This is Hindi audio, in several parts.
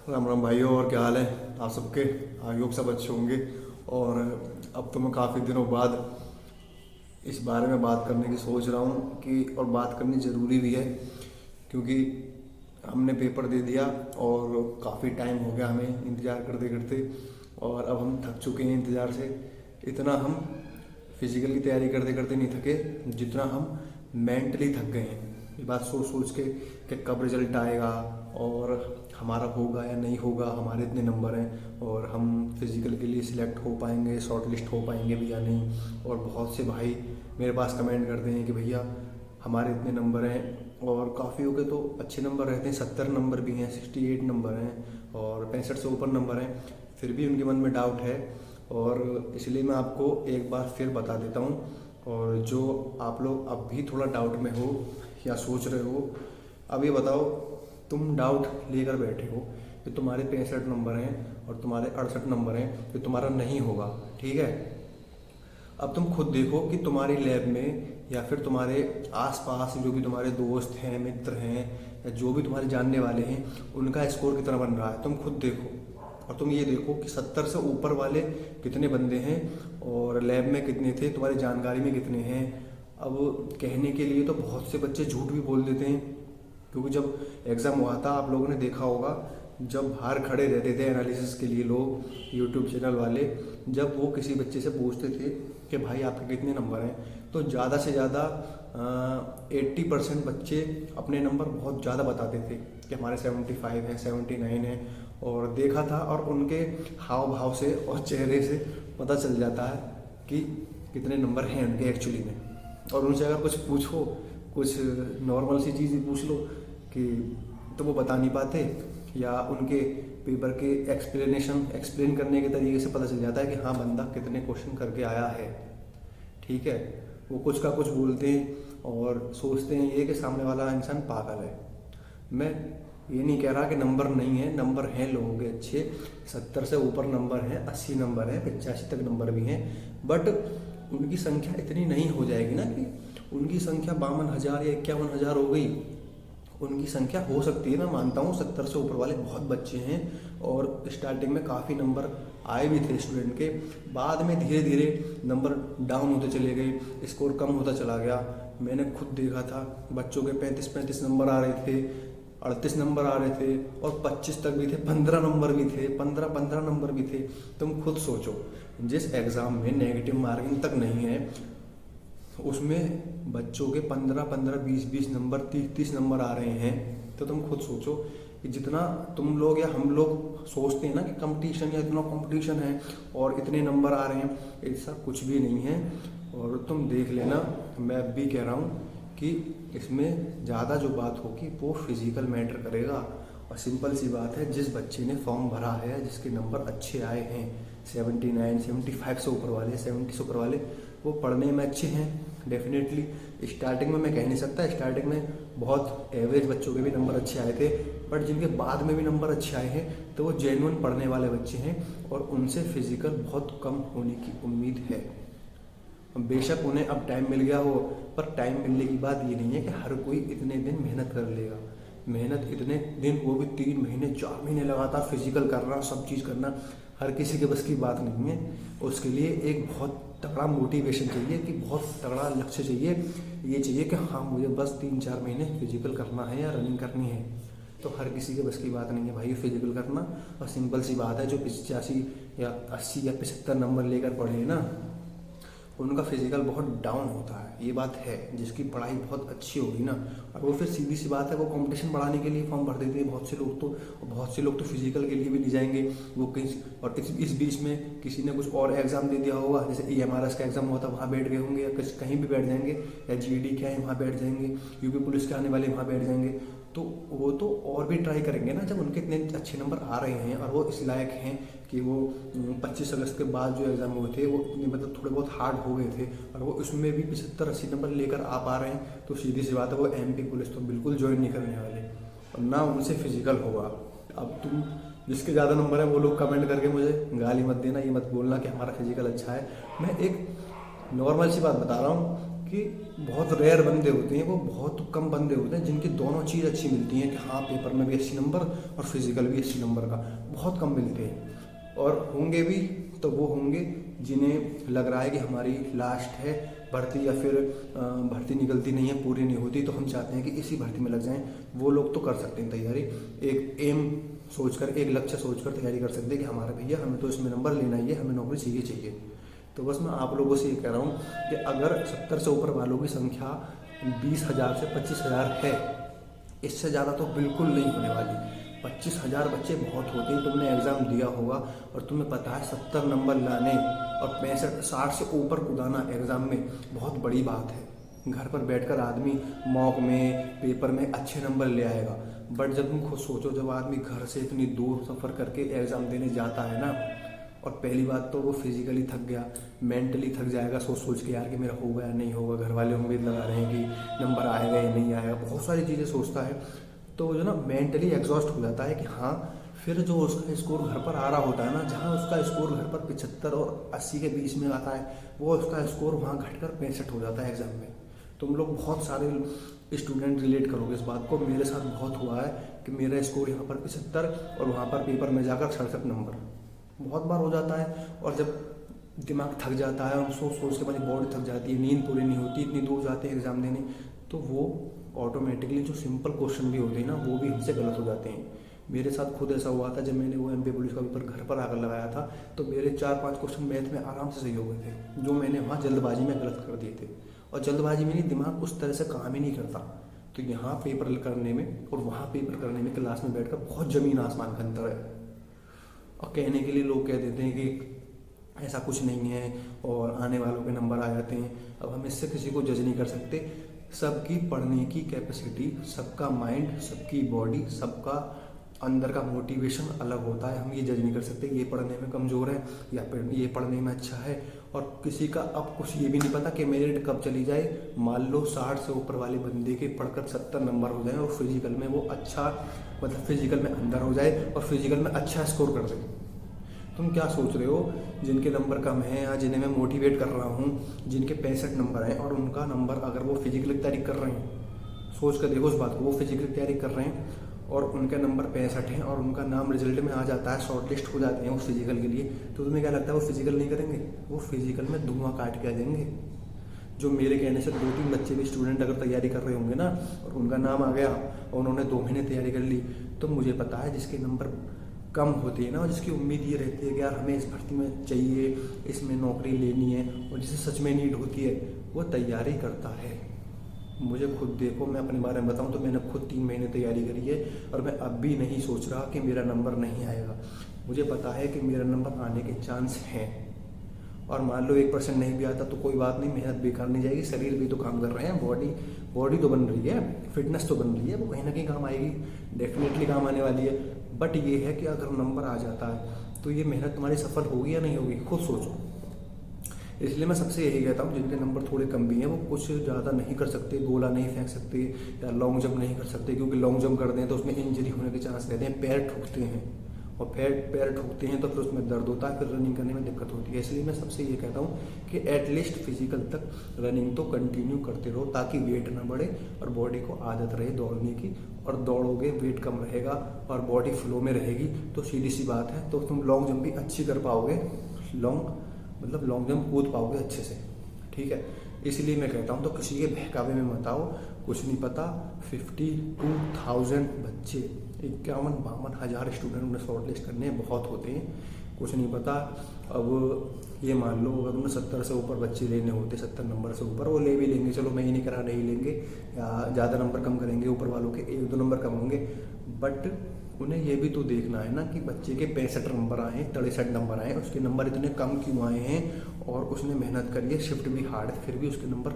राम राम भाइयों, और क्या हाल है आप सबके। आई होप सब अच्छे होंगे। और अब तो मैं काफ़ी दिनों बाद इस बारे में बात करने की सोच रहा हूँ कि और बात करनी ज़रूरी भी है, क्योंकि हमने पेपर दे दिया और काफ़ी टाइम हो गया हमें इंतज़ार करते करते। और अब हम थक चुके हैं इंतज़ार से। इतना हम फिज़िकल की तैयारी करते करते नहीं थके जितना हम मेंटली थक गए हैं। ये बात सोच सोच के कि कब रिजल्ट आएगा और हमारा होगा या नहीं होगा, हमारे इतने नंबर हैं और हम फिज़िकल के लिए सिलेक्ट हो पाएंगे, शॉर्ट लिस्ट हो पाएंगे भी या नहीं। और बहुत से भाई मेरे पास कमेंट करते हैं कि भैया हमारे इतने नंबर हैं, और काफ़ियों के तो अच्छे नंबर रहते हैं, 70 नंबर भी हैं, 68 नंबर हैं और 65 से ऊपर नंबर हैं, फिर भी उनके मन में डाउट है। और इसलिए मैं आपको एक बार फिर बता देता हूँ। और जो आप लोग अब भी थोड़ा डाउट में हो या सोच रहे हो, अब ये बताओ, तुम डाउट लेकर बैठे हो कि तुम्हारे 65 नंबर हैं और तुम्हारे 68 नंबर हैं, कि तुम्हारा नहीं होगा, ठीक है। अब तुम खुद देखो कि तुम्हारी लैब में या फिर तुम्हारे आसपास जो भी तुम्हारे दोस्त हैं, मित्र हैं, या जो भी तुम्हारे जानने वाले हैं, उनका स्कोर कितना बन रहा है, तुम खुद देखो। और तुम ये देखो कि 70 से ऊपर वाले कितने बंदे हैं और लैब में कितने थे, तुम्हारी जानकारी में कितने हैं। अब कहने के लिए तो बहुत से बच्चे झूठ भी बोल देते हैं, क्योंकि जब एग्ज़ाम हुआ था आप लोगों ने देखा होगा, जब बाहर खड़े रहते थे एनालिसिस के लिए लोग, यूट्यूब चैनल वाले, जब वो किसी बच्चे से पूछते थे कि भाई आपके कितने नंबर हैं, तो ज़्यादा से ज़्यादा 80% बच्चे अपने नंबर बहुत ज़्यादा बताते थे कि हमारे 75 हैं, 79 हैं। और देखा था, और उनके हाव भाव से और चेहरे से पता चल जाता है कि कितने नंबर हैं उनके एक्चुअली में। और उनसे अगर कुछ पूछो, कुछ नॉर्मल सी चीज़ ही पूछ लो कि, तो वो बता नहीं पाते, या उनके पेपर के एक्सप्लेन करने के तरीके से पता चल जाता है कि हाँ बंदा कितने क्वेश्चन करके आया है, ठीक है। वो कुछ का कुछ बोलते हैं और सोचते हैं ये कि सामने वाला इंसान पागल है। मैं ये नहीं कह रहा कि नंबर नहीं है, नंबर हैं लोगों के अच्छे, 70 से ऊपर नंबर हैं, 80 नंबर हैं, 85 तक नंबर भी हैं, बट उनकी संख्या इतनी नहीं हो जाएगी ना कि उनकी संख्या 52,000 या 51,000 हो गई। उनकी संख्या हो सकती है, मैं मानता हूँ 70 से ऊपर वाले बहुत बच्चे हैं, और स्टार्टिंग में काफ़ी नंबर आए भी थे स्टूडेंट के, बाद में धीरे धीरे नंबर डाउन होते चले गए, स्कोर कम होता चला गया। मैंने खुद देखा था बच्चों के 35 नंबर आ रहे थे, 38 नंबर आ रहे थे, और 25 तक भी थे, 15 नंबर भी थे, 15 नंबर भी थे। तुम खुद सोचो, जिस एग्ज़ाम में नेगेटिव मार्किंग तक नहीं है, उसमें बच्चों के 15 20 नंबर, 30 नंबर आ रहे हैं। तो तुम खुद सोचो कि जितना तुम लोग या हम लोग सोचते हैं ना कि कंपटीशन, या इतना कंपटीशन है और इतने नंबर आ रहे हैं, ऐसा कुछ भी नहीं है। और तुम देख लेना, मैं अब भी कह रहा हूँ कि इसमें ज़्यादा जो बात होगी वो फिजिकल मैटर करेगा। और सिंपल सी बात है, जिस बच्चे ने फॉर्म भरा है, जिसके नंबर अच्छे आए हैं, 79 75 से ऊपर वाले, 70 से ऊपर वाले, वो पढ़ने में अच्छे हैं डेफिनेटली। स्टार्टिंग में मैं कह नहीं सकता, स्टार्टिंग में बहुत एवरेज बच्चों के भी नंबर अच्छे आए थे, बट जिनके बाद में भी नंबर अच्छे आए हैं तो वो जेन्युइन पढ़ने वाले बच्चे हैं, और उनसे फिजिकल बहुत कम होने की उम्मीद है। बेशक उन्हें अब टाइम मिल गया हो, पर टाइम मिलने की बात ये नहीं है कि हर कोई इतने दिन मेहनत कर लेगा। मेहनत इतने दिन, वो भी 3 महीने 4 महीने लगातार फिजिकल करना, सब चीज़ करना, हर किसी के बस की बात नहीं है। उसके लिए एक बहुत तगड़ा मोटिवेशन चाहिए, कि बहुत तगड़ा लक्ष्य चाहिए। ये चाहिए कि हाँ मुझे बस 3-4 महीने फिजिकल करना है या रनिंग करनी है। तो हर किसी के बस की बात नहीं है भाई फिजिकल करना। और सिंपल सी बात है, जो 85 या 80 या 75 नंबर लेकर पढ़े ना, उनका फिजिकल बहुत डाउन होता है, ये बात है। जिसकी पढ़ाई बहुत अच्छी होगी ना, और वो फिर सीधी सी बात है, वो कंपटीशन बढ़ाने के लिए फॉर्म भर देते हैं बहुत से लोग तो, और बहुत से लोग तो फिजिकल के लिए भी नहीं जाएंगे वो कहीं। और इस बीच में किसी ने कुछ और एग्जाम दे दिया होगा, जैसे EMRS का एग्जाम हुआ था, वहाँ बैठ गए होंगे, या कहीं भी बैठ जाएंगे, या GED क्या है वहाँ बैठ जाएंगे, यूपी पुलिस के आने वाले वहाँ बैठ जाएंगे। तो वो तो और भी ट्राई करेंगे ना, जब उनके इतने अच्छे नंबर आ रहे हैं और वो इस लायक हैं कि वो 25 अगस्त के बाद जो एग्ज़ाम हुए थे वो इतने मतलब थोड़े बहुत हार्ड हो गए थे, और वो उसमें भी 75-80 नंबर लेकर आ पा रहे हैं, तो सीधी सी बात है वो MP पुलिस तो बिल्कुल ज्वाइन नहीं करने वाले, और ना उनसे फिजिकल होगा। अब तुम जिसके ज़्यादा नंबर है वो लोग कमेंट करके मुझे गाली मत देना, ये मत बोलना कि हमारा फिजिकल अच्छा है। मैं एक नॉर्मल सी बात बता रहा हूँ कि बहुत रेयर बंदे होते हैं, वो बहुत कम बंदे होते हैं जिनकी दोनों चीज़ अच्छी मिलती हैं कि हाँ पेपर में भी 80 नंबर और फिजिकल भी 80 नंबर का, बहुत कम मिलते हैं। और होंगे भी तो वो होंगे जिन्हें लग रहा है कि हमारी लास्ट है भर्ती, या फिर भर्ती निकलती नहीं है, पूरी नहीं होती, तो हम चाहते हैं कि इसी भर्ती में लग जाएं। वो लोग तो कर सकते हैं तैयारी, एक एम सोचकर, एक लक्ष्य सोचकर तैयारी कर सकते हैं कि हमारे भैया हमें तो इसमें नंबर लेना ही है, हमें नौकरी चाहिए। तो बस मैं आप लोगों से ये कह रहा हूँ कि अगर 70 से ऊपर वालों की संख्या 20,000 से 25,000 है, इससे ज़्यादा तो बिल्कुल नहीं होने वाली। 25,000 बच्चे बहुत होते हैं। तुमने एग्ज़ाम दिया होगा और तुम्हें पता है 70 नंबर लाने और 65-60 से ऊपर कूदाना एग्ज़ाम में बहुत बड़ी बात है। घर पर बैठकर आदमी मॉक में, पेपर में अच्छे नंबर ले आएगा, बट जब तुम खुद सोचो, जब आदमी घर से इतनी दूर सफ़र करके एग्ज़ाम देने जाता है ना, और पहली बात तो वो फिजिकली थक गया, मेंटली थक जाएगा सोच सोच के यार कि मेरा होगा या नहीं होगा, घर वाले उम्मीद लगा रहे हैं कि नंबर आएगा या नहीं आएगा, बहुत सारी चीज़ें सोचता है, तो जो ना मेंटली एग्जॉस्ट हो जाता है कि हाँ, फिर जो उसका स्कोर घर पर आ रहा होता है ना, जहाँ उसका स्कोर घर पर 75 और 80 के बीच में आता है, वो उसका स्कोर वहाँ घटकर 65 हो जाता है एग्जाम में। तुम लोग बहुत सारे स्टूडेंट रिलेट करोगे इस बात को, मेरे साथ बहुत हुआ है कि मेरा स्कोर यहाँ पर 75 और वहाँ पर पेपर में जाकर 67 नंबर बहुत बार हो जाता है। और जब दिमाग थक जाता है और सोच सोच के हमारी बॉडी थक जाती है, नींद पूरी नहीं होती, इतनी दूर जाते हैं एग्ज़ाम देने, तो वो ऑटोमेटिकली जो सिंपल क्वेश्चन भी होते हैं ना, वो भी हमसे गलत हो जाते हैं। मेरे साथ खुद ऐसा हुआ था, जब मैंने वो MP पुलिस का पेपर घर पर आकर लगाया था, तो मेरे 4-5 क्वेश्चन मैथ में आराम से सही हो गए थे, जो मैंने वहाँ जल्दबाजी में गलत कर दिए थे। और जल्दबाजी में नहीं, दिमाग उस तरह से काम ही नहीं करता। तो यहाँ पेपर करने में और वहाँ पेपर करने में क्लास में बैठकर बहुत ज़मीन आसमान का अंतर है। और कहने के लिए लोग कह देते हैं कि ऐसा कुछ नहीं है और आने वालों के नंबर आ जाते हैं। अब हम इससे किसी को जज नहीं कर सकते। सबकी पढ़ने की कैपेसिटी, सबका माइंड, सबकी बॉडी, सबका अंदर का मोटिवेशन अलग होता है। हम ये जज नहीं कर सकते ये पढ़ने में कमज़ोर है या ये पढ़ने में अच्छा है। और किसी का अब कुछ ये भी नहीं पता कि मेरिट कब चली जाए। मान लो 60 से ऊपर वाले बंदे के पढ़कर 70 नंबर हो जाए और फिजिकल में वो अच्छा, मतलब फिजिकल में अंदर हो जाए और फिजिकल में अच्छा स्कोर कर दे। तुम क्या सोच रहे हो, जिनके नंबर कम हैं या जिन्हें मैं मोटिवेट कर रहा हूँ, जिनके 65 नंबर हैं और उनका नंबर, अगर वो फिजिकल की तैयारी कर रहे हैं, सोच कर देखो उस बात को, वो फिजिकल की तैयारी कर रहे हैं और उनके नंबर 65 हैं और उनका नाम रिजल्ट में आ जाता है, शॉर्ट लिस्ट हो जाते हैं वो फिजिकल के लिए, तो तुम्हें क्या लगता है वो फिजिकल नहीं करेंगे? वो फिजिकल में धुआं काट के आ जाएंगे। जो मेरे कहने से 2-3 बच्चे भी स्टूडेंट अगर तैयारी कर रहे होंगे ना और उनका नाम आ गया और उन्होंने 2 महीने तैयारी कर ली, तो मुझे पता है जिसके नंबर कम होती है ना और जिसकी उम्मीद ये रहती है कि यार हमें इस भर्ती में चाहिए, इसमें नौकरी लेनी है और जिसे सच में नीड होती है, वो तैयारी करता है। मुझे खुद देखो, मैं अपने बारे में बताऊं तो मैंने खुद 3 महीने तैयारी करी है और मैं अब भी नहीं सोच रहा कि मेरा नंबर नहीं आएगा। मुझे पता है कि मेरा नंबर आने के चांस हैं और मान लो 1% नहीं भी आता तो कोई बात नहीं, मेहनत बेकार नहीं जाएगी, शरीर भी तो काम कर रहे हैं, बॉडी तो बन रही है, फिटनेस तो बन रही है, वो कहीं ना कहीं काम आएगी, डेफिनेटली काम आने वाली है। बट ये है कि अगर नंबर आ जाता है तो ये मेहनत तुम्हारी सफल होगी या नहीं होगी, खुद सोचो। इसलिए मैं सबसे यही कहता हूँ जिनके नंबर थोड़े कम भी हैं वो कुछ ज़्यादा नहीं कर सकते, गोला नहीं फेंक सकते या लॉन्ग जंप नहीं कर सकते, क्योंकि लॉन्ग जंप करते हैं तो उसमें इंजरी होने के चांस रहते हैं, पैर ठुकते हैं और पैर ठुकते हैं तो फिर उसमें दर्द होता है, फिर रनिंग करने में दिक्कत होती है। इसलिए मैं सबसे ये कहता हूँ कि एटलीस्ट फिजिकल तक रनिंग तो कंटिन्यू करते रहो ताकि वेट ना बढ़े और बॉडी को आदत रहे दौड़ने की, और दौड़ोगे वेट कम रहेगा और बॉडी फ्लो में रहेगी तो सीधी सी बात है तो तुम लॉन्ग जंप भी अच्छी कर पाओगे, लॉन्ग जंप कूद पाओगे अच्छे से, ठीक है। इसलिए मैं कहता हूँ तो किसी के बहकावे में मत आओ, कुछ नहीं पता। 52,000 बच्चे, 51-52 हज़ार स्टूडेंट उन्हें शॉर्ट लिस्ट करने बहुत होते हैं, कुछ नहीं पता। अब ये मान लो अगर उन्हें 70 से ऊपर बच्चे लेने होते, 70 नंबर से ऊपर, वो ले भी लेंगे, चलो मैं ये नहीं करा, नहीं लेंगे या ज़्यादा नंबर कम करेंगे, ऊपर वालों के 1-2 नंबर कम होंगे, बट उन्हें ये भी तो देखना है ना कि बच्चे के 65 नंबर आए, 63 नंबर आए, उसके नंबर इतने कम क्यों आए हैं, और उसने मेहनत करी है, शिफ्ट भी हार्ड है, फिर भी उसके नंबर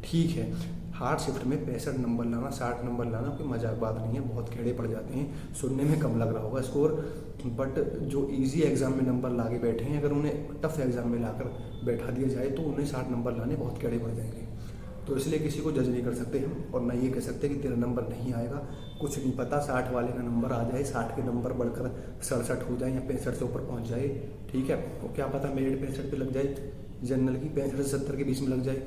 ठीक है। हार्ड शिफ्ट में 65 नंबर लाना, 60 नंबर लाना कोई मजाक बात नहीं है, बहुत खेड़े पड़ जाते हैं, सुनने में कम लग रहा होगा स्कोर, बट जो इजी एग्जाम में नंबर ला के बैठे हैं, अगर उन्हें टफ एग्जाम में लाकर बैठा दिया जाए तो उन्हें 60 नंबर लाने बहुत खेड़े पड़ जाएंगे। तो इसलिए किसी को जज नहीं कर सकते हम, और ना ये कह सकते कि तेरा नंबर नहीं आएगा, कुछ नहीं पता, 60 वाले का नंबर आ जाए, 60 के नंबर बढ़कर 67 हो जाए या 65 से ऊपर पहुंच जाए, ठीक है। और क्या पता मेरिट 65 पे लग जाए, जनरल की 65 से 70 के बीच में लग जाए,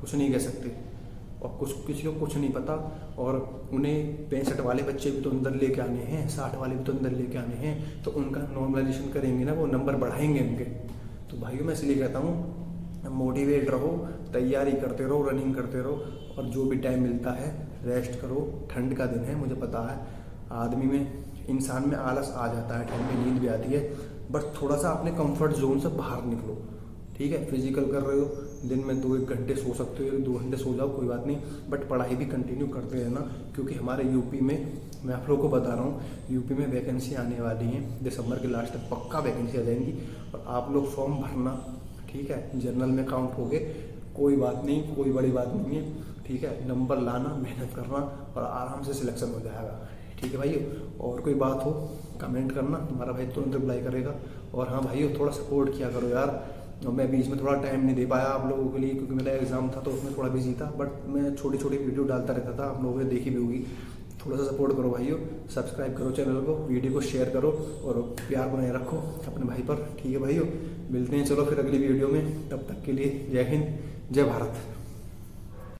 कुछ नहीं कह सकते। और कुछ किसी को कुछ नहीं पता, और उन्हें 65 वाले बच्चे भी तो अंदर लेके आने हैं, 60 वाले भी तो अंदर लेके आने हैं, तो उनका नॉर्मलाइजेशन करेंगे ना, वो नंबर बढ़ाएंगे उनके। तो भाइयों मैं इसलिए कहता हूँ मोटिवेट रहो, तैयारी करते रहो, रनिंग करते रहो, और जो भी टाइम मिलता है रेस्ट करो। ठंड का दिन है, मुझे पता है आदमी में, इंसान में आलस आ जाता है, ठंड में नींद भी आती है, बट थोड़ा सा अपने कंफर्ट जोन से बाहर निकलो। ठीक है, फिजिकल कर रहे हो, दिन में 2-1 घंटे सो सकते हो, 2 घंटे सो जाओ, कोई बात नहीं, बट पढ़ाई भी कंटिन्यू करते रहना, क्योंकि हमारे यूपी में, मैं आप लोगों को बता रहा हूँ, यूपी में वैकेंसी आने वाली हैं, दिसंबर के लास्ट तक पक्का वैकेंसी आ जाएंगी, और आप लोग फॉर्म भरना। ठीक है, जनरल में काउंट हो गए, कोई बात नहीं, कोई बड़ी बात नहीं है। ठीक है, नंबर लाना, मेहनत करना, और आराम से सिलेक्शन हो जाएगा। ठीक है भाइयों, और कोई बात हो कमेंट करना, तुम्हारा भाई तुरंत रिप्लाई करेगा। और हाँ भाइयों, थोड़ा सपोर्ट किया करो यार। और मैं बीच में थोड़ा टाइम नहीं दे पाया आप लोगों के लिए, क्योंकि मेरा एग्जाम था तो उसमें थोड़ा बिजी था, बट मैं छोटी छोटी वीडियो डालता रहता था, आप लोगों ने देखी भी होगी। थोड़ा सा सपोर्ट करो भाइयों, सब्सक्राइब करो चैनल को, वीडियो को शेयर करो, और प्यार बनाए रखो अपने भाई पर। ठीक है भाइयों, मिलते हैं चलो फिर अगली वीडियो में, तब तक के लिए जय हिंद, जय भारत।